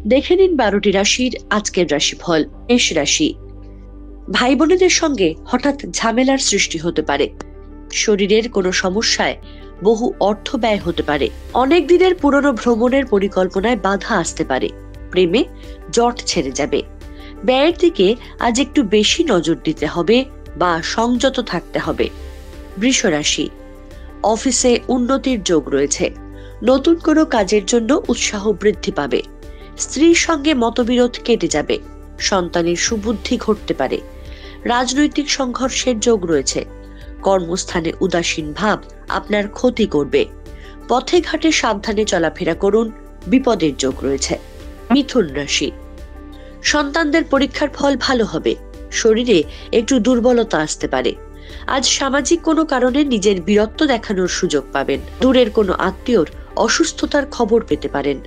দেখে নিন 12টি রাশির আজকের রাশিফল। মেষ রাশি, ভাই বোনেদের সঙ্গে হঠাৎ ঝামেলার সৃষ্টি হতে পারে। শরীরের কোনো সমস্যায় বহু অর্থ ব্যয় হতে পারে। অনেক দিনের পুরনো ভ্রমণের পরিকল্পনায় বাধা আসতে পারে। প্রেমে জট ছেড়ে যাবে। ব্যয়ের দিকে আজ একটু বেশি নজর দিতে হবে বা সংযত থাকতে হবে। বৃষ রাশি, অফিসে উন্নতির যোগ রয়েছে। নতুন কোনো কাজের জন্য উৎসাহ বৃদ্ধি পাবে। স্ত্রীর সঙ্গে মতবিরোধ কেটে যাবে। সন্তানের সুবুদ্ধি ঘটতে পারে। রাজনৈতিক সংঘর্ষের যোগ রয়েছে। কর্মস্থানে উদাসীন ভাব আপনার ক্ষতি করবে। পথে ঘাটে সাবধানে চলাফেরা করুন, বিপদের যোগ রয়েছে। মিথুন রাশি, সন্তানদের পরীক্ষার ফল ভালো হবে। শরীরে একটু দুর্বলতা আসতে পারে। আজ সামাজিক কোনো কারণে নিজের বীরত্ব দেখানোর সুযোগ পাবেন। দূরের কোনো আত্মীয়র অসুস্থতার খবর পেতে পারেন।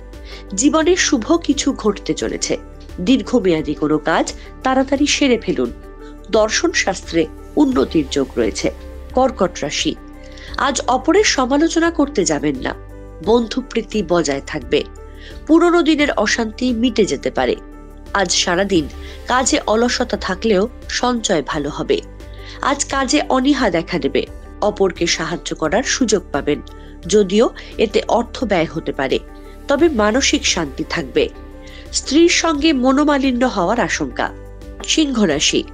জীবনে শুভ কিছু ঘটতে চলেছে। দীর্ঘমেয়াদী কোনো কাজ তাড়াতাড়ি সেরে ফেলুন। দর্শন শাস্ত্রে উন্নতির যোগ রয়েছে। কর্কট রাশি, আজ অপরের সমালোচনা করতে যাবেন না। বন্ধুপ্রীতি বজায় থাকবে। পুরনো দিনের অশান্তি মিটে যেতে পারে। আজ সারাদিন কাজে অলসতা থাকলেও সঞ্চয় ভালো হবে। আজ কাজে অনীহা দেখা দেবে। অপরকে সাহায্য করার সুযোগ পাবেন, যদিও এতে অর্থ ব্যয় হতে পারে, তবে মানসিক শান্তি থাকবে। স্ত্রীর সঙ্গে মনোমালিন্য হওয়ার আশঙ্কা। সিংহ রাশি,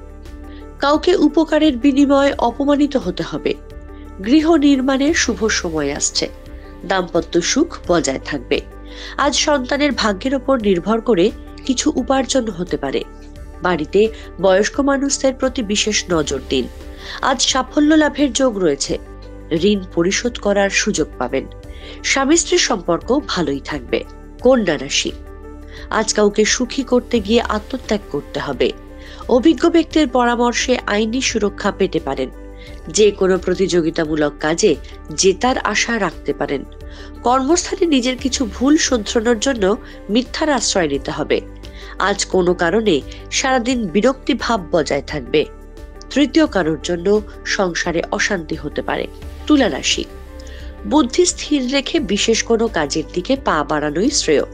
কাউকে উপকারের বিনিময়ে অপমানিত হতে হবে। গৃহ নির্মাণের শুভ সময় আসছে। দাম্পত্য সুখ বজায় থাকবে। আজ সন্তানের ভাগ্যের ওপর নির্ভর করে কিছু উপার্জন হতে পারে। বাড়িতে বয়স্ক মানুষদের প্রতি বিশেষ নজর দিন। আজ সাফল্য লাভের যোগ রয়েছে। ঋণ পরিশোধ করার সুযোগ পাবেন। স্বামী স্ত্রীর সম্পর্ক ভালোই থাকবে। কন্যা রাশি, আজ কাউকে সুখী করতে গিয়ে আত্মত্যাগ করতে হবে। অভিজ্ঞ ব্যক্তির পরামর্শে আইনি সুরক্ষা পেতে পারেন। যে কোনো প্রতিযোগিতামূলক কাজে জেতার আশা রাখতে পারেন। কর্মস্থানে নিজের কিছু ভুল শুধরানোর জন্য মিথ্যার আশ্রয় নিতে হবে। আজ কোনো কারণে সারাদিন বিরক্তি ভাব বজায় থাকবে। তৃতীয় কারোর জন্য সংসারে অশান্তি হতে পারে। তুলা রাশি, বুদ্ধি স্থির রেখে বিশেষ কোনো কাজের দিকে পা বাড়ানোই শ্রেয়।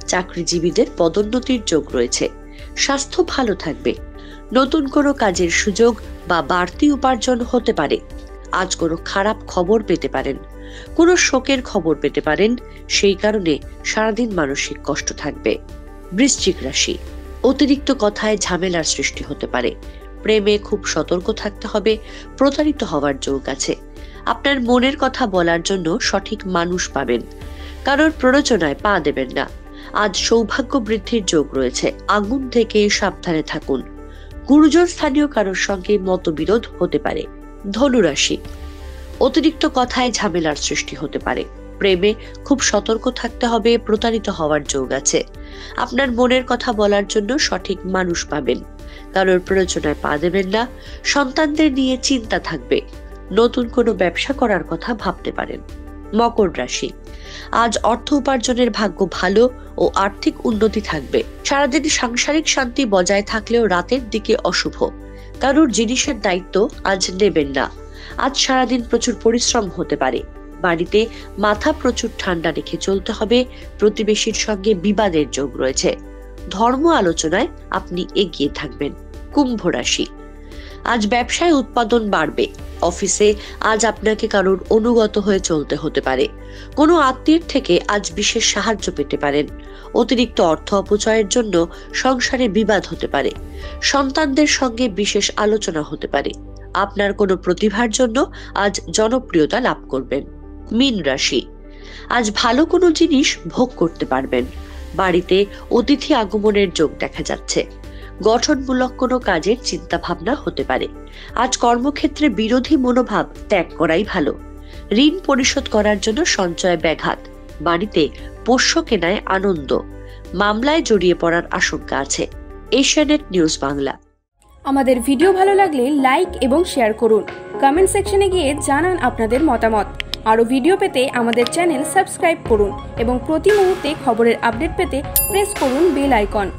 চাকরিজীবীদের পদোন্নতির যোগ রয়েছে। স্বাস্থ্য ভালো থাকবে। নতুন কোনো কাজের সুযোগ বা বাড়তি উপার্জন হতে পারে। আজ কোনো খারাপ খবর পেতে পারেন। কোনো শোকের খবর পেতে পারেন, সেই কারণে সারাদিন মানসিক কষ্ট থাকবে। বৃশ্চিক রাশি, অতিরিক্ত কথায় ঝামেলার সৃষ্টি হতে পারে। প্রেমে খুব সতর্ক থাকতে হবে। প্রতারিত হওয়ার যোগ আছে। আপনার মনের কথা বলার জন্য সঠিক মানুষ পাবেন। কারোর প্ররোচনায় পা দেবেন না। আজ সৌভাগ্য বৃদ্ধির যোগ রয়েছে। আগুন থেকে সাবধানে থাকুন। গুরুজন স্থানীয় কারোর সঙ্গে মতবিরোধ হতে পারে। ধনু রাশি, অতিরিক্ত কথায় ঝামেলার সৃষ্টি হতে পারে। প্রেমে খুব সতর্ক থাকতে হবে। প্রতারিত হওয়ার যোগ আছে। আপনার মনের কথা বলার জন্য সঠিক মানুষ পাবেন। কারোর প্ররোচনায় পা দেবেন না। সন্তানদের নিয়ে চিন্তা থাকবে। নতুন কোনো ব্যবসা করার কথা ভাবতে পারেন। মকর রাশি, আজ অর্থ উপার্জনের ভাগ্য ভালো ও আর্থিক উন্নতি থাকবে। সারাদিন সাংসারিক শান্তি বজায় থাকলেও রাতের দিকে অশুভ। কারোর জিনিসের দায়িত্ব আজ নেবেন না। আজ সারাদিন প্রচুর পরিশ্রম হতে পারে। বাড়িতে মাথা প্রচুর ঠান্ডা রেখে চলতে হবে। প্রতিবেশীর সঙ্গে বিবাদের যোগ রয়েছে। ধর্ম আলোচনায় আপনি এগিয়ে থাকবেন। কুম্ভ রাশি, আজ ব্যবসায় উৎপাদন বাড়বে। অফিসে আজ আপনাকে কারোর অনুগত হয়ে চলতে হতে পারে। কোনো আত্মীয়ের থেকে আজ বিশেষ সাহায্য পেতে পারেন। অতিরিক্ত অর্থ অপচয়ের জন্য সংসারে বিবাদ হতে পারে। সন্তানদের সঙ্গে বিশেষ আলোচনা হতে পারে। আপনার কোনো প্রতিভার জন্য আজ জনপ্রিয়তা লাভ করবেন। মীন রাশি, আজ ভালো কোনো জিনিস ভোগ করতে পারবেন। বাড়িতে অতিথি আগমনের যোগ দেখা যাচ্ছে। গঠনমূলক কোনো কাজের চিন্তা ভাবনা হতে পারে। আজ কর্মক্ষেত্রে বিরোধী মনোভাব ত্যাগ করাই ভালো। ঋণ পরিশোধ করার জন্য সঞ্চয় ব্যাঘাত। বাড়িতে পোষ্য কেনায় আনন্দ। মামলায় জড়িয়ে পড়ার আশঙ্কা আছে। এশিয়ানেট নিউজ বাংলা। আমাদের ভিডিও ভালো লাগলে লাইক এবং শেয়ার করুন। কমেন্ট সেকশনে গিয়ে জানান আপনাদের মতামত। আরও ভিডিও পেতে আমাদের চ্যানেল সাবস্ক্রাইব করুন এবং প্রতি মুহূর্তে খবরের আপডেট পেতে প্রেস করুন বেল আইকন।